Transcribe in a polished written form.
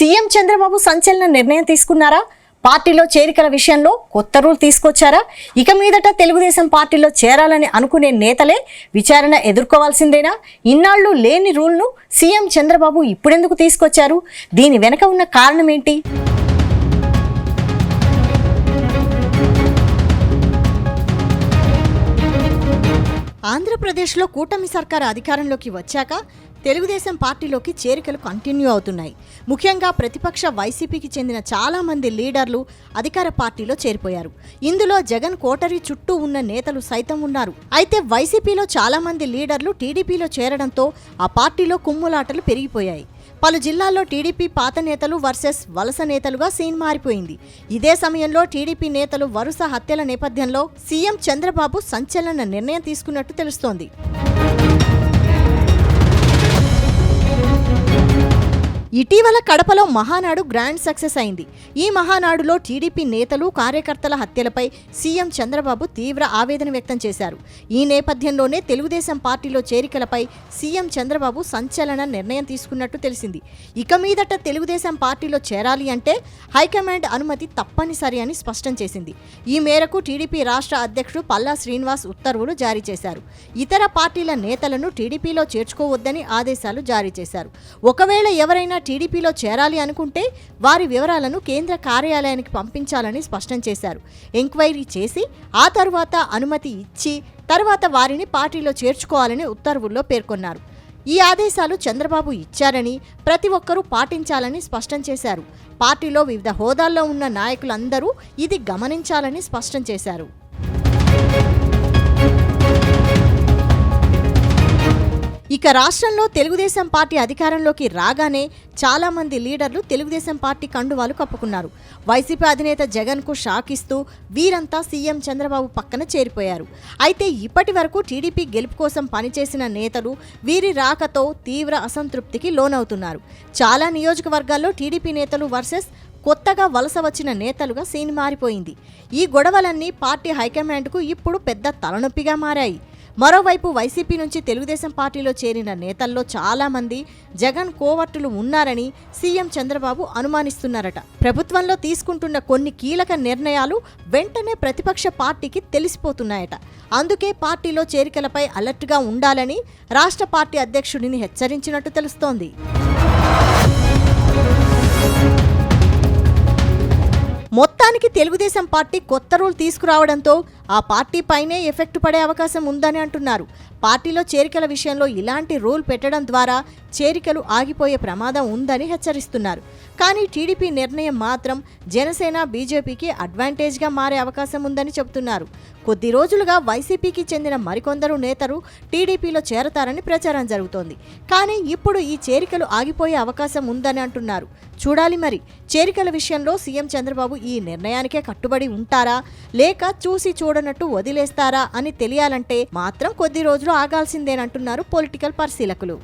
CM Chandrababu సంచలన నిర్ణయం తీసుకున్నారా? పార్టీలో చేరికల విషయంలో కొత్త రూల్ తీసుకొచ్చారా? ఇక మీదట తెలుగుదేశం పార్టీలో చేరాలని అనుకునే నేతలే విచారణ ఎదుర్కోవాల్సిందేనా? ఇన్నాళ్లు లేని రూల్ను సీఎం చంద్రబాబు ఇప్పుడెందుకు తీసుకొచ్చారు? దీని వెనక ఉన్న కారణం ఏంటి? ఆంధ్రప్రదేశ్లో కూటమి సర్కారు అధికారంలోకి వచ్చాక తెలుగుదేశం పార్టీలోకి చేరికలు కంటిన్యూ అవుతున్నాయి. ముఖ్యంగా ప్రతిపక్ష వైసీపీకి చెందిన చాలామంది లీడర్లు అధికార పార్టీలో చేరిపోయారు. ఇందులో జగన్ కోటరీ చుట్టూ ఉన్న నేతలు సైతం ఉన్నారు. అయితే వైసీపీలో చాలామంది లీడర్లు టీడీపీలో చేరడంతో ఆ పార్టీలో కుమ్ములాటలు పెరిగిపోయాయి. పలు జిల్లాల్లో టీడీపీ పాత నేతలు వర్సెస్ వలస నేతలుగా సీన్ మారిపోయింది. ఇదే సమయంలో టీడీపీ నేతలు వరుస హత్యల నేపథ్యంలో సీఎం చంద్రబాబు సంచలన నిర్ణయం తీసుకున్నట్టు తెలుస్తోంది. ఇటీవల కడపలో మహానాడు గ్రాండ్ సక్సెస్ అయింది. ఈ మహానాడులో టీడీపీ నేతలు కార్యకర్తల హత్యలపై సీఎం చంద్రబాబు తీవ్ర ఆవేదన వ్యక్తం చేశారు. ఈ నేపథ్యంలోనే తెలుగుదేశం పార్టీలో చేరికలపై సీఎం చంద్రబాబు సంచలన నిర్ణయం తీసుకున్నట్టు తెలిసింది. ఇక మీదట తెలుగుదేశం పార్టీలో చేరాలి అంటే హైకమాండ్ అనుమతి తప్పనిసరి అని స్పష్టం చేసింది. ఈ మేరకు టీడీపీ రాష్ట్ర అధ్యక్షుడు పల్లా శ్రీనివాస్ ఉత్తర్వులు జారీ చేశారు. ఇతర పార్టీల నేతలను టీడీపీలో చేర్చుకోవద్దని ఆదేశాలు జారీ చేశారు. ఒకవేళ ఎవరైనా టీడీపీలో చేరాలి అనుకుంటే వారి వివరాలను కేంద్ర కార్యాలయానికి పంపించాలని స్పష్టం చేశారు. ఎంక్వైరీ చేసి ఆ తర్వాత అనుమతి ఇచ్చి తర్వాత వారిని పార్టీలో చేర్చుకోవాలని ఉత్తర్వుల్లో పేర్కొన్నారు. ఈ ఆదేశాలు చంద్రబాబు ఇచ్చారని ప్రతి ఒక్కరూ పాటించాలని స్పష్టం చేశారు. పార్టీలో వివిధ హోదాల్లో ఉన్న నాయకులందరూ ఇది గమనించాలని స్పష్టం చేశారు. ఇక రాష్ట్రంలో తెలుగుదేశం పార్టీ అధికారంలోకి రాగానే చాలామంది లీడర్లు తెలుగుదేశం పార్టీ కండువాలు కప్పుకున్నారు. వైసీపీ అధినేత జగన్కు షాక్ ఇస్తూ వీరంతా సీఎం చంద్రబాబు పక్కన చేరిపోయారు. అయితే ఇప్పటి వరకు టీడీపీ గెలుపు కోసం పనిచేసిన నేతలు వీరి రాకతో తీవ్ర అసంతృప్తికి లోనవుతున్నారు. చాలా నియోజకవర్గాల్లో టీడీపీ నేతలు వర్సెస్ కొత్తగా వలస వచ్చిన నేతలుగా సీన్ మారిపోయింది. ఈ గొడవలన్నీ పార్టీ హైకమాండ్కు ఇప్పుడు పెద్ద తలనొప్పిగా మారాయి. మరోవైపు వైసీపీ నుంచి తెలుగుదేశం పార్టీలో చేరిన నేతల్లో చాలామంది జగన్ కోవర్టులు ఉన్నారని సీఎం చంద్రబాబు అనుమానిస్తున్నారట. ప్రభుత్వంలో తీసుకుంటున్న కొన్ని కీలక నిర్ణయాలు వెంటనే ప్రతిపక్ష పార్టీకి తెలిసిపోతున్నాయట. అందుకే పార్టీలో చేరికలపై అలర్ట్గా ఉండాలని రాష్ట్ర పార్టీ అధ్యక్షుడిని హెచ్చరించినట్టు తెలుస్తోంది. మొత్తానికి తెలుగుదేశం పార్టీ కొత్త రూల్ తీసుకురావడంతో ఆ పార్టీ పైనే ఎఫెక్ట్ పడే అవకాశం ఉందని అంటున్నారు. పార్టీలో చేరికల విషయంలో ఇలాంటి రూల్ పెట్టడం ద్వారా చేరికలు ఆగిపోయే ప్రమాదం ఉందని హెచ్చరిస్తున్నారు. కానీ టీడీపీ నిర్ణయం మాత్రం జనసేన బీజేపీకి అడ్వాంటేజ్గా మారే అవకాశం ఉందని చెబుతున్నారు. కొద్ది రోజులుగా వైసీపీకి చెందిన మరికొందరు నేతలు టీడీపీలో చేరతారని ప్రచారం జరుగుతోంది. కానీ ఇప్పుడు ఈ చేరికలు ఆగిపోయే అవకాశం ఉందని అంటున్నారు. చూడాలి మరి, చేరికల విషయంలో సీఎం చంద్రబాబు ఈ నిర్ణయానికే కట్టుబడి ఉంటారా లేక చూసి చూడనట్టు వదిలేస్తారా అని తెలియాలంటే మాత్రం కొద్ది రోజులు ఆగాల్సిందేనంటున్నారు పొలిటికల్ పరిశీలకులు.